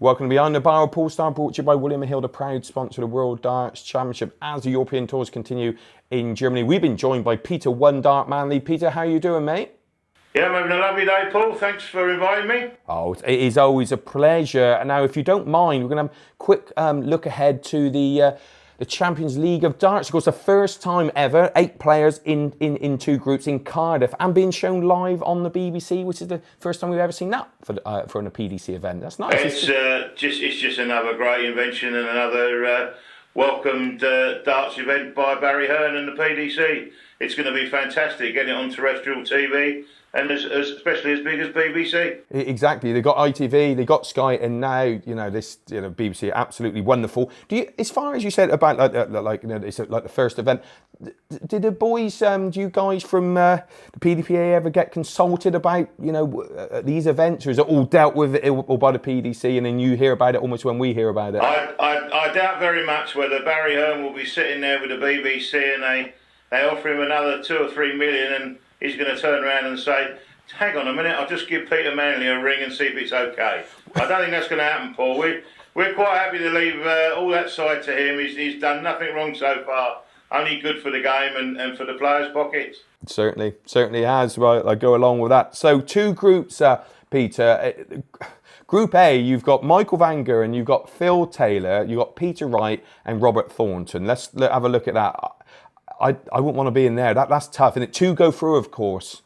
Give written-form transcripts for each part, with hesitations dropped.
Welcome to Behind the Bar with Paul Starr, brought to you by William & Hill, the proud sponsor of the World Darts Championship as the European tours continue in Germany. We've been joined by Peter One Dart Manley. Peter, how are you doing, mate? Yeah, I'm having a lovely day, Paul. Thanks for inviting me. Oh, it is always a pleasure. And now, if you don't mind, we're going to have a quick look ahead to the Champions League of Darts. Of course, the first time ever, 8 players in 2 groups in Cardiff and being shown live on the BBC, which is the first time we've ever seen that for a PDC event. That's nice. It's just another great invention and another welcomed darts event by Barry Hearn and the PDC. It's going to be fantastic getting it on terrestrial TV. And especially as big as BBC. Exactly. They've got ITV, they've got Sky, and now BBC absolutely wonderful. Do you, as far as you said about it's like the first event, did the boys, do you guys from the PDPA ever get consulted about these events, or is it all dealt with or by the PDC, and then you hear about it almost when we hear about it? I doubt very much whether Barry Hearn will be sitting there with the BBC and they offer him another 2 or 3 million and he's going to turn around and say, hang on a minute, I'll just give Peter Manley a ring and see if it's okay. I don't think that's going to happen, Paul. We're quite happy to leave all that side to him. He's done nothing wrong so far, only good for the game and for the players' pockets. Certainly has. Right, I go along with that. So 2 groups, Peter. Group A, you've got Michael Van Gerwen, you've got Phil Taylor, you've got Peter Wright and Robert Thornton. Let's have a look at that. I wouldn't want to be in there. That's tough, and 2 go through, of course.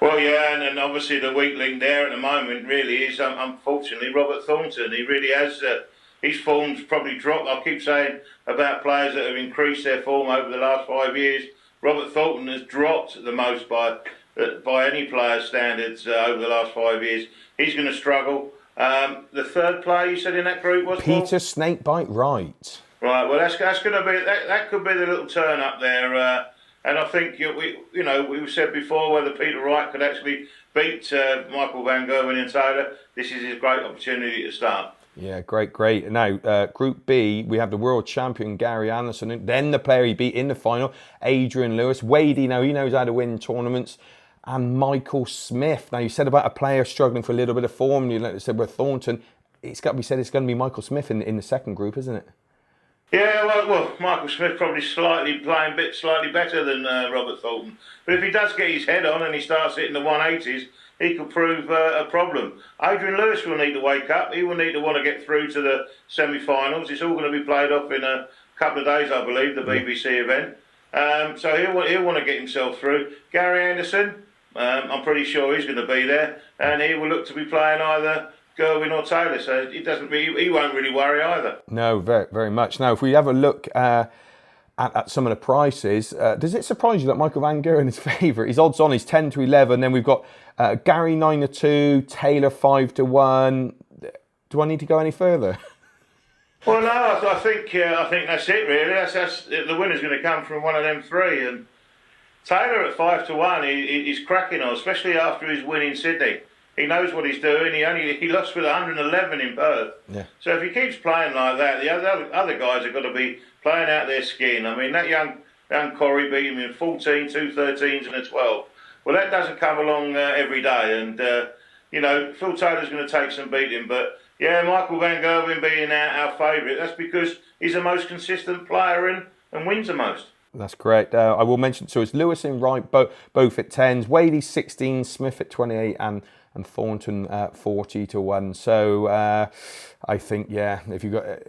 Well, yeah, and obviously the weak link there at the moment really is, unfortunately, Robert Thornton. He really has, his form's probably dropped. I keep saying about players that have increased their form over the last 5 years. Robert Thornton has dropped the most by any player's standards over the last 5 years. He's going to struggle. The third player you said in that group was Peter Paul? Snakebite Wright. Right, well, that's going to be that could be the little turn up there, and I think we've said before whether Peter Wright could actually beat Michael Van Gerwen and Taylor. This is his great opportunity to start. Yeah, great. Now, Group B, we have the world champion Gary Anderson, then the player he beat in the final, Adrian Lewis. Wadey, now he knows how to win tournaments, and Michael Smith. Now, you said about a player struggling for a little bit of form. You said with Thornton, it's got to be said it's going to be Michael Smith in the second group, isn't it? Yeah, well, Michael Smith probably slightly better than Robert Thornton. But if he does get his head on and he starts hitting the 180s, he could prove a problem. Adrian Lewis will need to wake up. He will need to want to get through to the semi-finals. It's all going to be played off in a couple of days, I believe, the BBC event. So he'll want to get himself through. Gary Anderson, I'm pretty sure he's going to be there, and he will look to be playing either Gerwen or Taylor, so he won't really worry either. No, very, very much. Now, if we have a look at some of the prices, does it surprise you that Michael Van Gerwen is favourite? His odds on is 10 to 11. Then we've got Gary 9 to 2, Taylor 5 to 1. Do I need to go any further? Well, no, I think that's it really. That's the winner's going to come from one of them 3, and Taylor at 5 to 1, he's cracking on, especially after his win in Sydney. He knows what he's doing. He lost with 111 in Perth. Yeah. So if he keeps playing like that, the other guys have got to be playing out their skin. I mean, that young Corey beat him in 14, 2 13s and a 12. Well, that doesn't come along every day. And, Phil Taylor's going to take some beating. But, yeah, Michael Van Gerwen being our favourite, that's because he's the most consistent player and wins the most. That's correct. I will mention, so it's Lewis and Wright, both at 10s. Wadey 16, Smith at 28 and Thornton 40 to 1. So I think, yeah,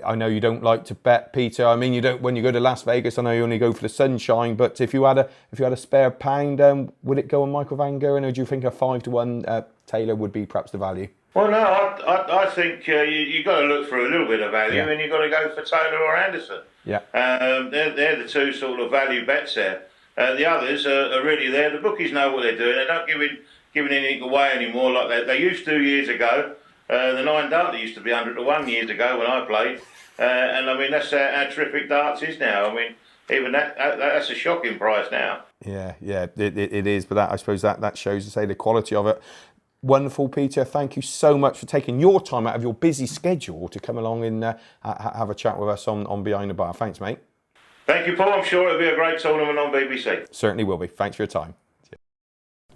I know you don't like to bet, Peter. I mean, you don't when you go to Las Vegas. I know you only go for the sunshine. But if you had a spare pound, would it go on Michael Van Gerwen, or do you think a 5 to 1 Taylor would be perhaps the value? Well, no, I think you got to look for a little bit of value, and you've got to go for Taylor or Anderson. Yeah, they're the 2 sort of value bets there. The others are really there. The bookies know what they're doing. They're not giving anything away anymore like they used to years ago. The 9 dart used to be 100 to 1 years ago when I played, and I mean that's how terrific darts is now. I mean, even that's a shocking price now. Yeah, it is. But I suppose that shows to say the quality of it. Wonderful, Peter. Thank you so much for taking your time out of your busy schedule to come along and have a chat with us on Behind the Bar. Thanks, mate. Thank you, Paul. I'm sure it'll be a great tournament on BBC. Certainly will be. Thanks for your time.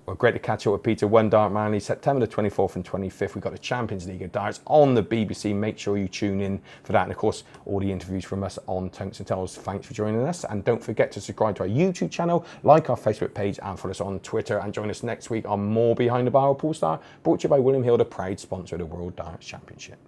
Well, great to catch up with Peter. One Dart Manley, September the 24th and 25th. We've got the Champions League of Darts on the BBC. Make sure you tune in for that. And of course, all the interviews from us on Tungsten. Thanks for joining us. And don't forget to subscribe to our YouTube channel, like our Facebook page, and follow us on Twitter. And join us next week on more Behind the Bar with Paul Starr, brought to you by William Hill, the proud sponsor of the World Darts Championship.